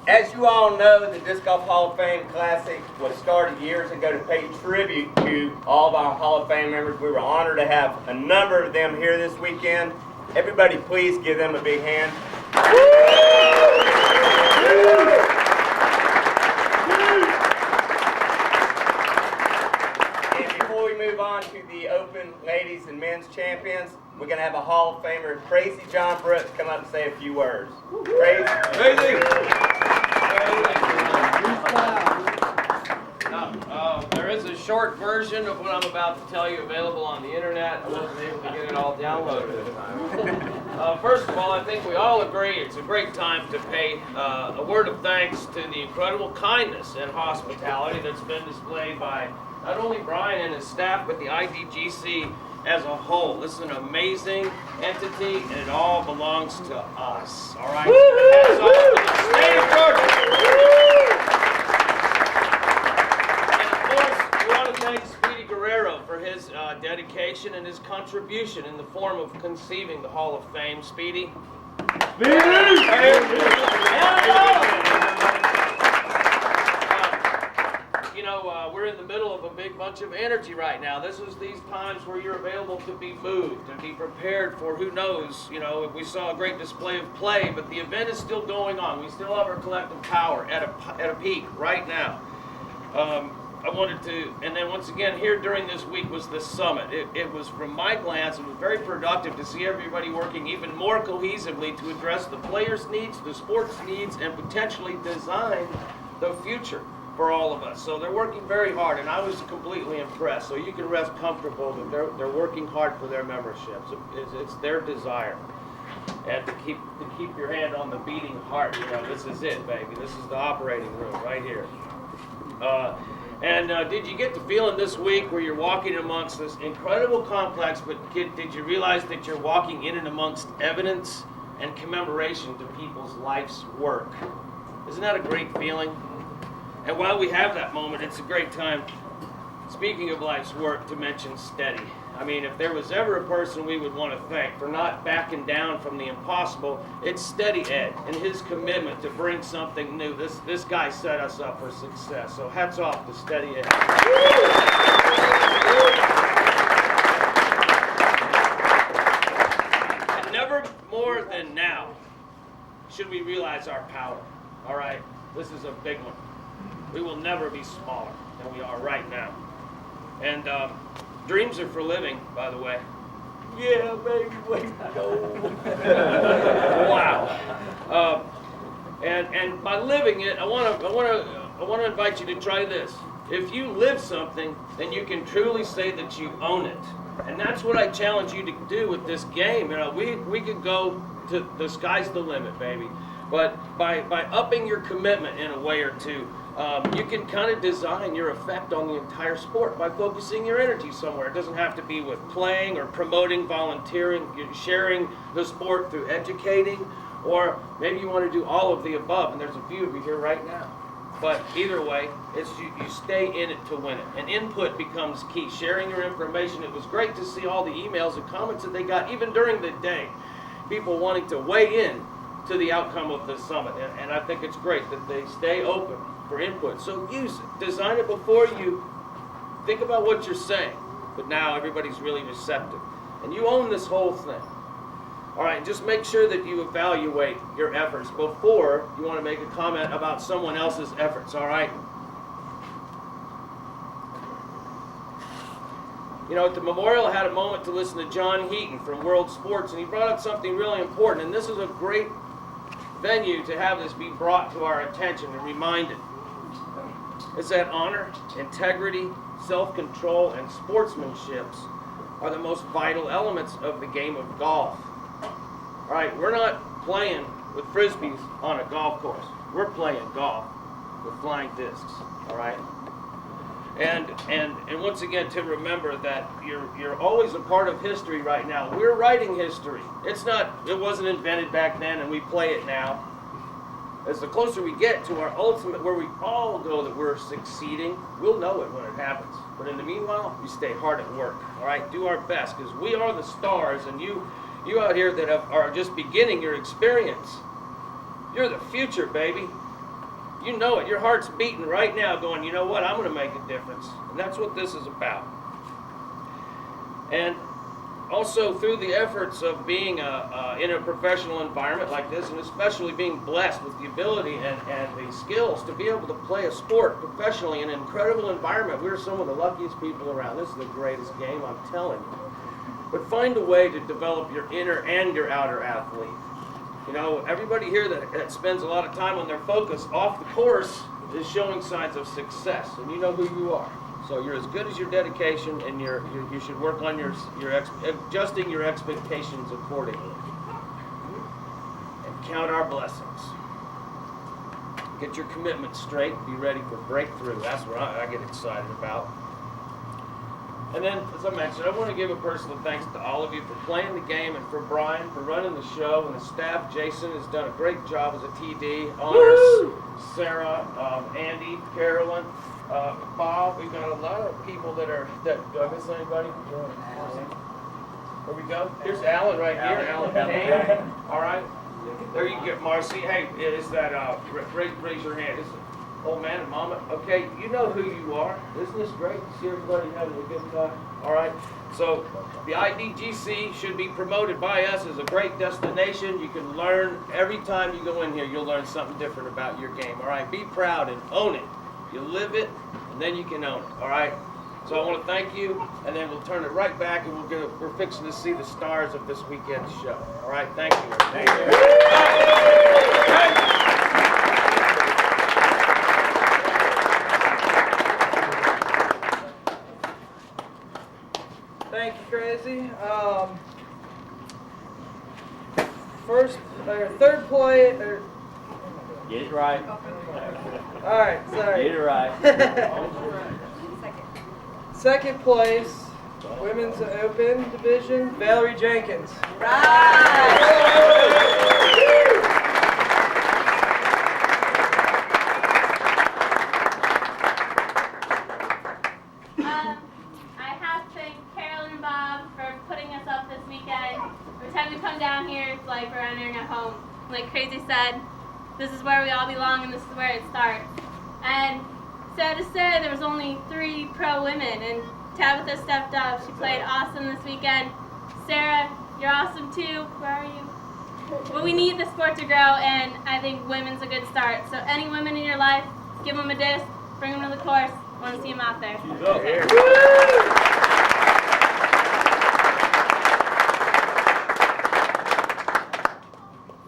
As you all know, the Disc Golf Hall of Fame Classic was started years ago to pay tribute to all of our Hall of Fame members. We were honored to have a number of them here this weekend. Everybody please give them a big hand. And before we move on to the Open Ladies and Men's Champions, we're going to have a Hall of Famer, Crazy John Brooks, come up and say a few words. Crazy. There is a short version of what I'm about to tell you available on the internet. I wasn't able to get it all downloaded in time. First of all, I think we all agree it's a great time to pay a word of thanks to the incredible kindness and hospitality that's been displayed by not only Brian and his staff, but the IDGC as a whole. This is an amazing entity, and it all belongs to us. All right? Hats off to the state of Georgia. And of course, we want to thank Speedy Guerrero for his dedication and his contribution in the form of conceiving the Hall of Fame. Speedy. We're in the middle of a big bunch of energy right now. This is these times where you're available to be moved and be prepared for who knows. We saw a great display of play, but the event is still going on. We still have our collective power at a peak right now. I wanted to, and then once again, here during this week was the summit. It was, from my glance, it was very productive to see everybody working even more cohesively to address the players' needs, the sports needs, and potentially design the future for all of us. So they're working very hard, and I was completely impressed. So you can rest comfortable that they're working hard for their memberships. It's their desire, and to keep your hand on the beating heart. This is it, baby. This is the operating room right here. Did you get the feeling this week where you're walking amongst this incredible complex, but did you realize that you're walking in and amongst evidence and commemoration to people's life's work? Isn't that a great feeling? And while we have that moment, it's a great time, speaking of life's work, to mention Steady. I mean, if there was ever a person we would want to thank for not backing down from the impossible, it's Steady Ed and his commitment to bring something new. This guy set us up for success. So hats off to Steady Ed. And never more than now should we realize our power. All right? This is a big one. We will never be smaller than we are right now. And dreams are for living, by the way. Yeah, baby, wait, no. Wow. And by living it, I want to invite you to try this. If you live something, then you can truly say that you own it. And that's what I challenge you to do with this game. We could go to the sky's the limit, baby. But by upping your commitment in a way or two, you can kind of design your effect on the entire sport by focusing your energy somewhere. It doesn't have to be with playing or promoting, volunteering, sharing the sport through educating, or maybe you want to do all of the above, and there's a few of you here right now. But either way, it's you stay in it to win it. And input becomes key. Sharing your information. It was great to see all the emails and comments that they got, even during the day. People wanting to weigh in to the outcome of the summit. And I think it's great that they stay open for input. So use it. Design it before you think about what you're saying. But now everybody's really receptive. And you own this whole thing. All right, just make sure that you evaluate your efforts before you want to make a comment about someone else's efforts, all right? At the memorial, I had a moment to listen to John Heaton from World Sports, and he brought up something really important, and this is a great venue to have this be brought to our attention and reminded. It's that honor, integrity, self-control, and sportsmanship are the most vital elements of the game of golf. All right, we're not playing with frisbees on a golf course. We're playing golf with flying discs, all right? And once again, to remember that you're always a part of history right now. We're writing history. It wasn't invented back then and we play it now. As the closer we get to our ultimate, where we all know that we're succeeding, we'll know it when it happens. But in the meanwhile, we stay hard at work, all right? Do our best, because we are the stars, and you out here that are just beginning your experience, you're the future, baby. You know it. Your heart's beating right now going, you know what, I'm going to make a difference. And that's what this is about. And also through the efforts of being in a professional environment like this, and especially being blessed with the ability and the skills to be able to play a sport professionally in an incredible environment, we're some of the luckiest people around. This is the greatest game, I'm telling you. But find a way to develop your inner and your outer athlete. You know, everybody here that spends a lot of time on their focus off the course is showing signs of success, and you know who you are. So you're as good as your dedication, and you should work on adjusting your expectations accordingly. And count our blessings. Get your commitment straight. Be ready for breakthrough. That's what I get excited about. And then, as I mentioned, I want to give a personal thanks to all of you for playing the game and for Brian for running the show and the staff. Jason has done a great job as a TD. Honors, woo! Sarah, Andy, Carolyn, Bob. We've got a lot of people that are. Do I miss anybody? Where we go? Here's Alan right here. Alan Kane. All right. There you get Marcy. Hey, is that raise your hand? Old man and mama, okay, you know who you are. Isn't this great to see everybody having a good time? All right, so the IDGC should be promoted by us as a great destination. You can learn every time you go in here, you'll learn something different about your game. All right, be proud and own it. You live it, and then you can own it. All right, so I want to thank you, and then we'll turn it right back, and we're fixing to see the stars of this weekend's show. All right, thank you. Thank you. Thank you, Crazy. Third play. Get it right. All right, sorry. Get it right. Second place, Women's Open Division, Valerie Jenkins. I have to thank Carolyn and Bob for putting us up this weekend. Every time we come down here, it's like we're entering a home. Like Crazy said, this is where we all belong and this is where it starts. And sad to say, there was only 3 pro women, and Tabitha stepped up. She played awesome this weekend. Sarah, you're awesome too. Where are you? But we need the sport to grow, and I think women's a good start. So any women in your life, give them a disc, bring them to the course. I want to see them out there.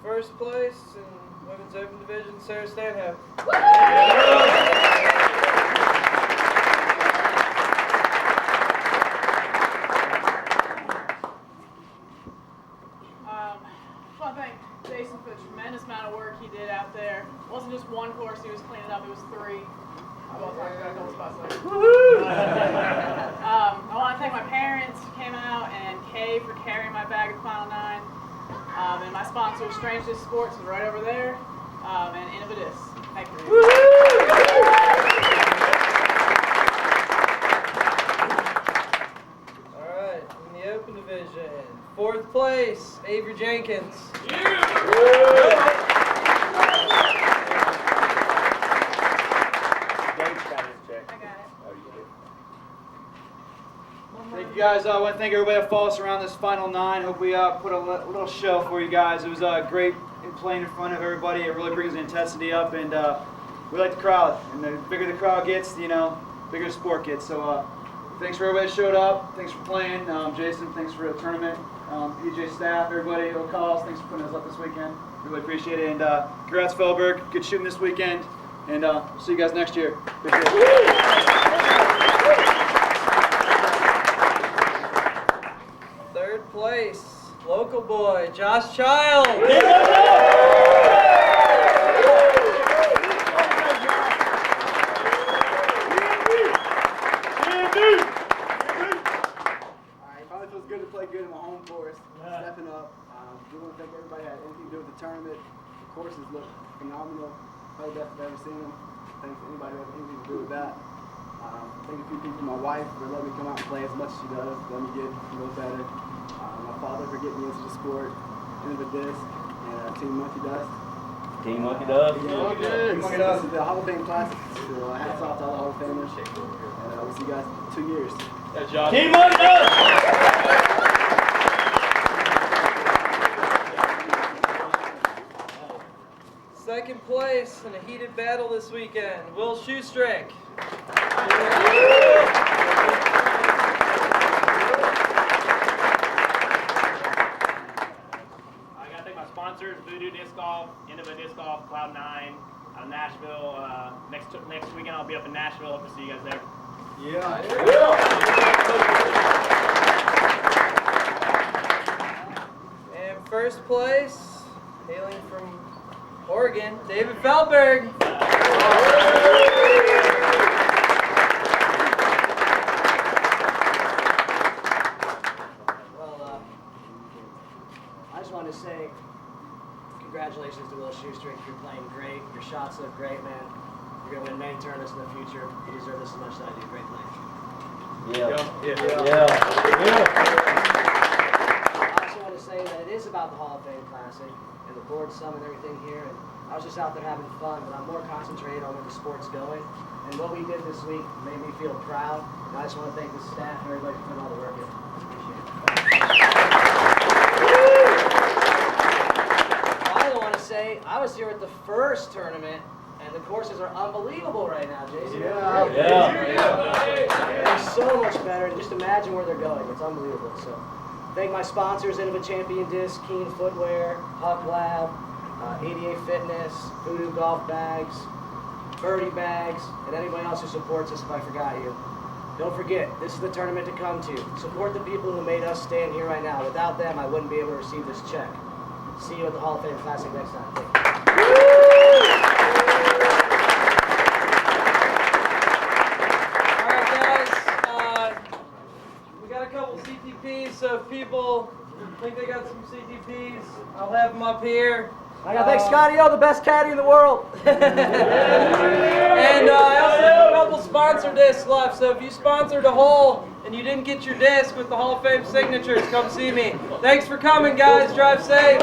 First place in Women's Open Division, Sarah Stanhope. I thank Jason for the tremendous amount of work he did out there. It wasn't just one course he was cleaning up, it was 3. I want to thank my parents who came out, and Kay for carrying my bag at Final 9. And my sponsor, Strange Disc Sports, is right over there. And Innovatis. Thank you. All right, in the Open Division, 4th place, Avery Jenkins. Thank you guys. I want to thank everybody that followed us around this Final 9. Hope we put a little show for you guys. It was great playing in front of everybody. It really brings the intensity up, and we like the crowd. And the bigger the crowd gets, bigger the sport gets. So thanks for everybody that showed up. Thanks for playing. Jason, thanks for the tournament. PJ staff, everybody, O'Calls, thanks for putting us up this weekend. Really appreciate it. And congrats, Feldberg. Good shooting this weekend. And see you guys next year. Appreciate it. Third place, local boy, Josh Child. Probably feels good to play good in my home course, stepping up. We want to thank everybody that had anything to do with the tournament. The courses look phenomenal. Probably the best I've ever seen them. Thanks to anybody who had anything to do with that. Thank a few people, my wife for letting me come out and play as much as she does, letting me get a little better. My father for getting me into the sport, into the disc, and Team Monkey Dust. Team Monkey Dub. This is the Hall of Fame Classic. So hats off to all the Hall of Famers. And we'll see you guys in 2 years. Good job. Team Monkey Dub. Second place in a heated battle this weekend, Will Shoestrick. I gotta thank my sponsors, Voodoo Disc Golf, Innova Disc Golf, Cloud9, out of Nashville. Next weekend I'll be up in Nashville. Hope to see you guys there. And first place, hailing from Oregon, David Feldberg. Well, I just wanted to say congratulations to Will Shoestrick. You're playing great. Your shots look great, man. You're going to win main tournaments in the future. You deserve this as much as I do. Great play. Yeah. I also want to say that it is about the Hall of Fame Classic and the board sum and everything here. And I was just out there having fun, but I'm more concentrated on where the sport's going. And what we did this week made me feel proud. And I just want to thank the staff and everybody for putting all the work in. Appreciate it. I want to say I was here at the first tournament, and the courses are unbelievable right now, Jason. They're so much better, and just imagine where they're going. It's unbelievable. So, thank my sponsors: Innova Champion Disc, Keen Footwear, Huck Lab, ADA Fitness, Voodoo Golf Bags, Birdie Bags, and anybody else who supports us if I forgot you. Don't forget, this is the tournament to come to. Support the people who made us stand here right now. Without them, I wouldn't be able to receive this check. See you at the Hall of Fame Classic next time. Thank you. All right, guys. We got a couple CTPs, so if people think they got some CTPs, I'll have them up here. I gotta thank Scotty O, the best caddy in the world. And I also have a couple sponsor discs left, so if you sponsored a hole and you didn't get your disc with the Hall of Fame signatures, come see me. Thanks for coming, guys. Drive safe.